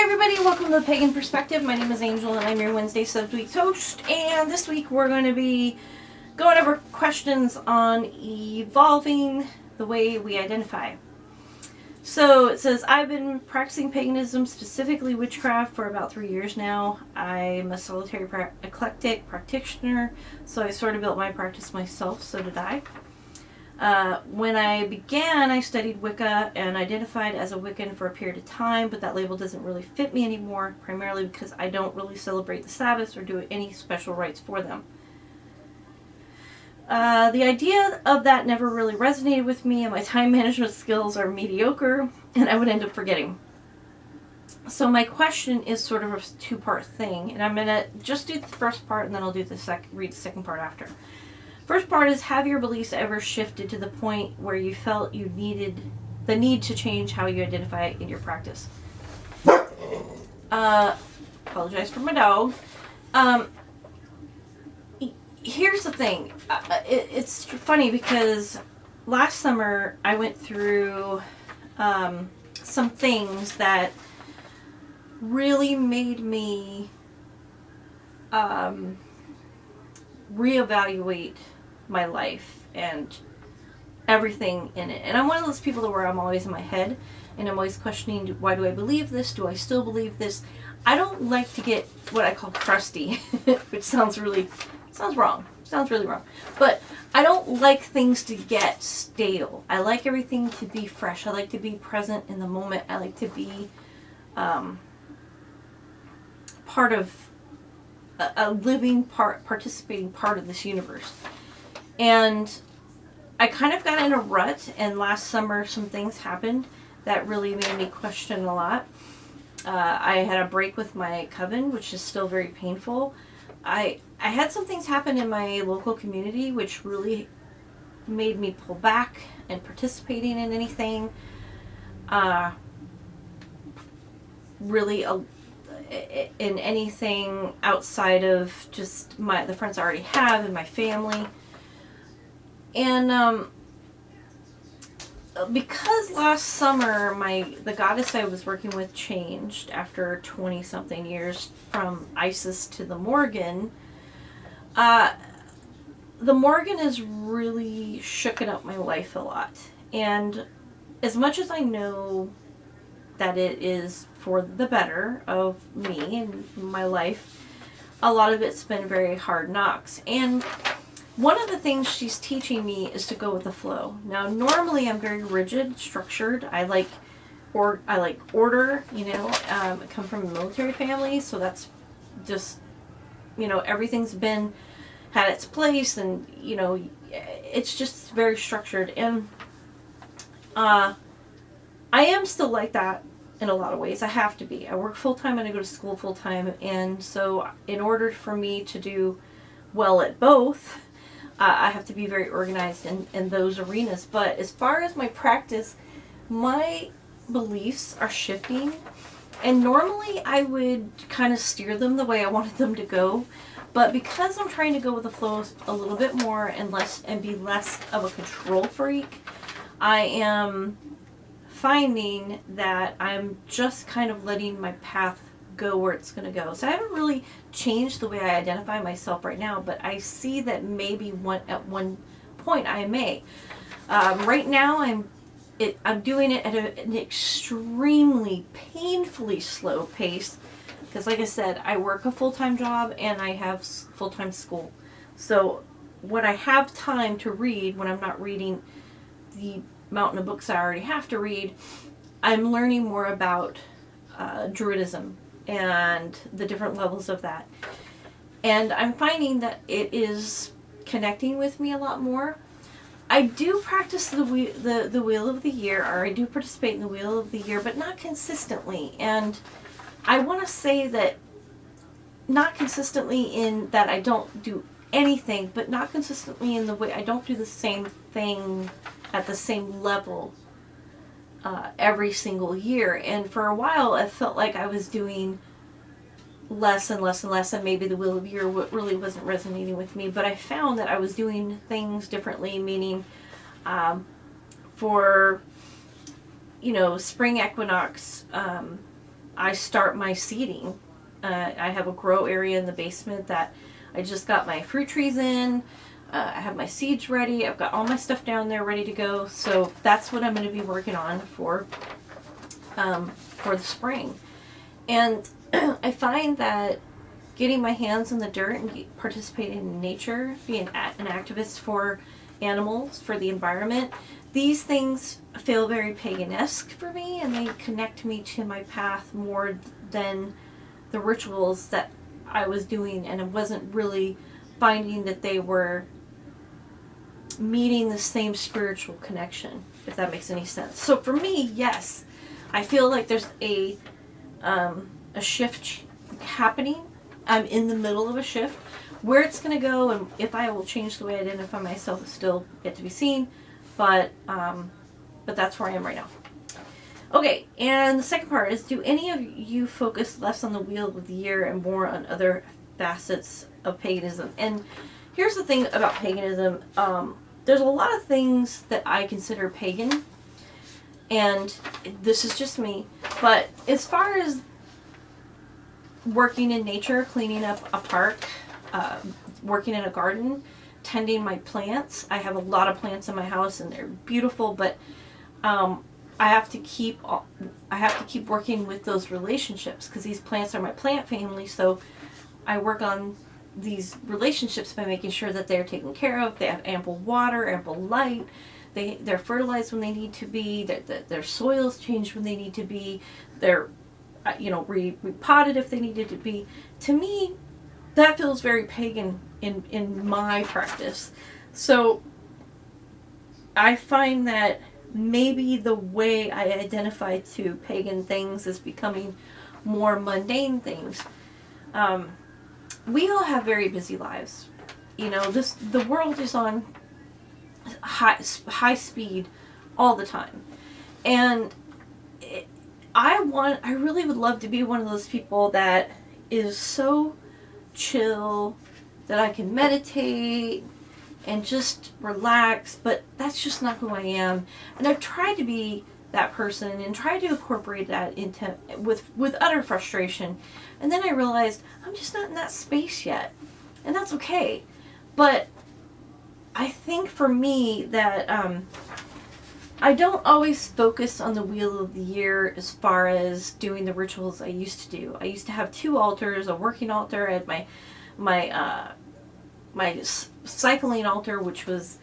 everybody, welcome to the Pagan Perspective. My name is Angel and I'm your Wednesday Subweek host, and this week we're going to be going over questions on evolving the way we identify. So it says, I've been practicing paganism, specifically witchcraft, for about 3 years now. I'm a solitary eclectic practitioner, so I sort of built my practice myself, so did I. When I began, I studied Wicca and identified as a Wiccan for a period of time, but that label doesn't really fit me anymore, primarily because I don't really celebrate the Sabbats or do any special rites for them. The idea of that never really resonated with me, and my time management skills are mediocre, and I would end up forgetting. So my question is sort of a two-part thing, and I'm going to just do the first part, and then I'll do read the second part after. First part is, have your beliefs ever shifted to the point where you felt you needed the need to change how you identify in your practice? Apologize for my dog. Here's the thing. It's funny because last summer I went through some things that really made me reevaluate my life and everything in it. And I'm one of those people where I'm always in my head and I'm always questioning, why do I believe this? Do I still believe this? I don't like to get what I call crusty, which sounds really wrong. Sounds really wrong. But I don't like things to get stale. I like everything to be fresh. I like to be present in the moment. I like to be part of a living participating part of this universe. And I kind of got in a rut, and last summer some things happened that really made me question a lot. I had a break with my coven, which is still very painful. I had some things happen in my local community which really made me pull back and participating in anything. Really in anything outside of just the friends I already have and my family. And because last summer the goddess I was working with changed after 20 something years from Isis to the Morgan, the Morgan has really shooken up my life a lot. And as much as I know that it is for the better of me and my life, a lot of it's been very hard knocks. And one of the things she's teaching me is to go with the flow. Now, normally I'm very rigid, structured. I like order, I come from a military family, so that's just, everything's had its place, and, it's just very structured. And I am still like that in a lot of ways. I have to be. I work full-time and I go to school full-time, and so in order for me to do well at both, I have to be very organized in those arenas. But as far as my practice, my beliefs are shifting, and normally I would kind of steer them the way I wanted them to go. But because I'm trying to go with the flow a little bit more and be less of a control freak, I am finding that I'm just kind of letting my path go where it's going to go. So I haven't really changed the way I identify myself right now, but I see that maybe at one point I may. Right now I'm doing it at an extremely painfully slow pace, because like I said, I work a full-time job and I have full-time school. So when I have time to read, when I'm not reading the mountain of books I already have to read, I'm learning more about Druidism and the different levels of that. And I'm finding that it is connecting with me a lot more. I do practice the Wheel of the Year, or I do participate in the Wheel of the Year, but not consistently. And I want to say that not consistently in that I don't do anything, but not consistently in the way I don't do the same thing at the same level every single year. And for a while I felt like I was doing less and less and less, and maybe the Wheel of the Year really wasn't resonating with me. But I found that I was doing things differently, meaning for spring equinox, I start my seeding. I have a grow area in the basement that I just got my fruit trees in. I have my seeds ready. I've got all my stuff down there ready to go. So that's what I'm going to be working on for the spring. And I find that getting my hands in the dirt and participating in nature, being an activist for animals, for the environment, these things feel very pagan-esque for me, and they connect me to my path more than the rituals that I was doing, and I wasn't really finding that they were meeting the same spiritual connection, if that makes any sense. So for me, yes, I feel like there's a shift happening. I'm in the middle of a shift. Where it's going to go and if I will change the way I identify myself is still yet to be seen, but that's where I am right now. Okay, and the second part is, do any of you focus less on the wheel of the year and more on other facets of paganism? And here's the thing about paganism. There's a lot of things that I consider pagan, and this is just me, but as far as working in nature, cleaning up a park, working in a garden, tending my plants. I have a lot of plants in my house and they're beautiful, but I have to keep working with those relationships because these plants are my plant family. So I work on these relationships by making sure that they're taken care of. They have ample water, ample light. They're fertilized when they need to be. Their soils change when they need to be. They're repotted if they needed to be. To me, that feels very pagan in my practice. So I find that maybe the way I identify to pagan things is becoming more mundane things. We all have very busy lives. The world is on high speed all the time. And I really would love to be one of those people that is so chill that I can meditate and just relax, but that's just not who I am. And I've tried to be that person and tried to incorporate that into with utter frustration. And then I realized I'm just not in that space yet. And that's okay. But I think for me that I don't always focus on the wheel of the year as far as doing the rituals I used to do. I used to have 2 altars, a working altar, I had my cycling altar, which was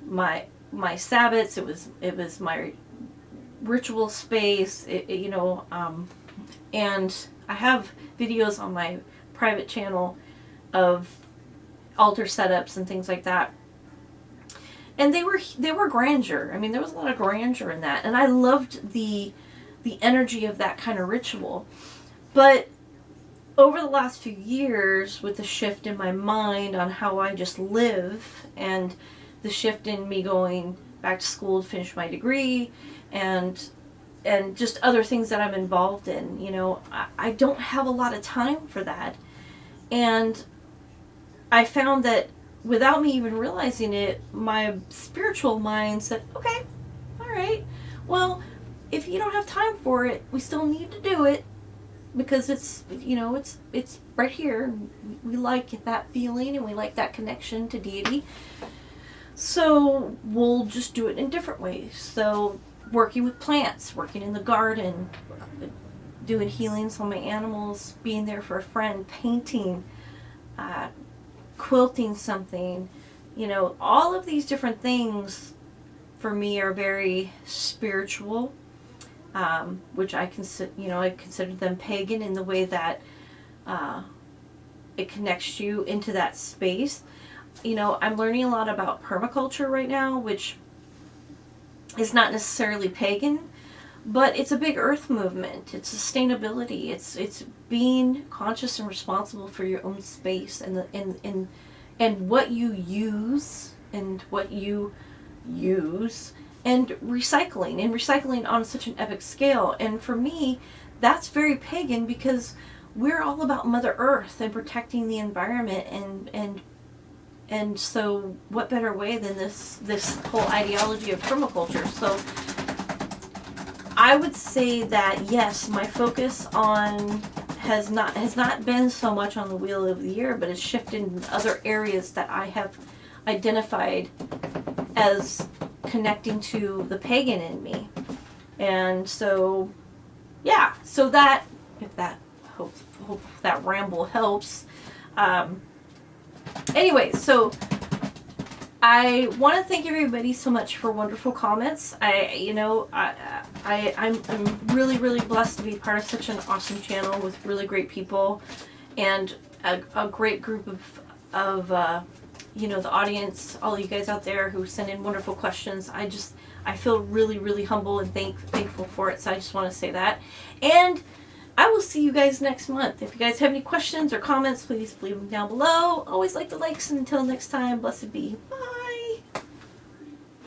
my Sabbats. It was my ritual space. And I have videos on my private channel of altar setups and things like that. And they were grandeur. I mean, there was a lot of grandeur in that, and I loved the energy of that kind of ritual. But over the last few years, with the shift in my mind on how I just live, and the shift in me going back to school to finish my degree, and just other things that I'm involved in, I don't have a lot of time for that. And I found that without me even realizing it, my spiritual mind said, okay, all right, well, if you don't have time for it, we still need to do it because it's right here. We like that feeling and we like that connection to deity. So we'll just do it in different ways. So working with plants, working in the garden, doing healings on my animals, being there for a friend, painting, quilting something, all of these different things for me are very spiritual, which I consider them pagan in the way that it connects you into that space. I'm learning a lot about permaculture right now, which is not necessarily pagan, but it's a big earth movement. It's sustainability. It's being conscious and responsible for your own space and what you use and recycling on such an epic scale. And for me, that's very pagan because we're all about Mother Earth and protecting the environment and so what better way than this whole ideology of permaculture. So I would say that yes, my focus on has not been so much on the Wheel of the Year, but it's shifted in other areas that I have identified as connecting to the pagan in me. And so, yeah, so that, if that hope that ramble helps. Anyway, so I want to thank everybody so much for wonderful comments. I'm really, really blessed to be part of such an awesome channel with really great people and a great group of the audience, all you guys out there who send in wonderful questions. I feel really, really humble and thankful for it. So I just want to say that. And I will see you guys next month. If you guys have any questions or comments, please leave them down below. Always like the likes, and until next time, blessed be. Bye.